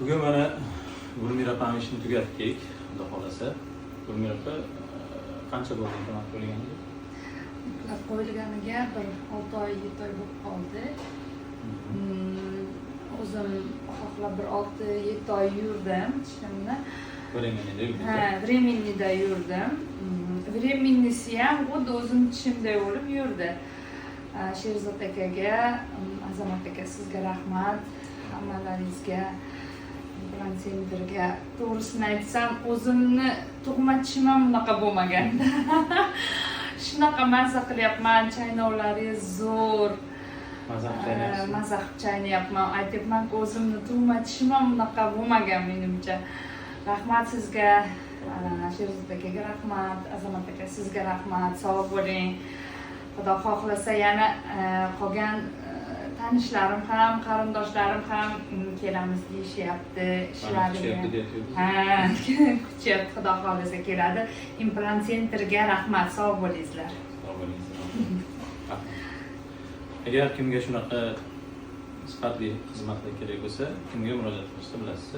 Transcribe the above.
Bugun mana Gulmira opam ishini tugatdik, xudo xolasa. Gulmira opa qancha bo'ldi imkoniyat qo'yilganiga? Qo'yilganiga bir 6 oy, 7 oy bo'lib qoldi. O'zim xohlab bir 6-7 oy yurdim ishimni. Временныйda yurdim. Временныйsi ham xuddi o'zim tishimday bo'lib yurdi. Sherzod akaga, Azamat aka sizga rahmat. Hammalaringizga, Centerga to'g'risini aytsam, o'zimni tug'ma tishim ham bunaqa bo'lmaganda. Shunaqa mazza qilyapman, chaynovlaringiz zo'r. Mazza qilib chaynayapman. Aytyapman-ku, o'zimni tug'ma tishim ham bunaqa bo'lmagan menimcha. Rahmat sizga, Sherzod akaga rahmat, Azamat aka sizga rahmat, sog' bo'ling. Xudo xohlasa yana qolgan tanishlarim ham, qarindoshlarim ham kelamiz deyishyapti, ishlariga. Kuchyapti, xudo xohlasa keladi. Implant Centerga rahmat, sog' bo'lingizlar. Sog' bo'lingizlar. Agar kimga shunaqa sifatli xizmatlar kerak bo'lsa, kimga murojaat qilishni bilasiz?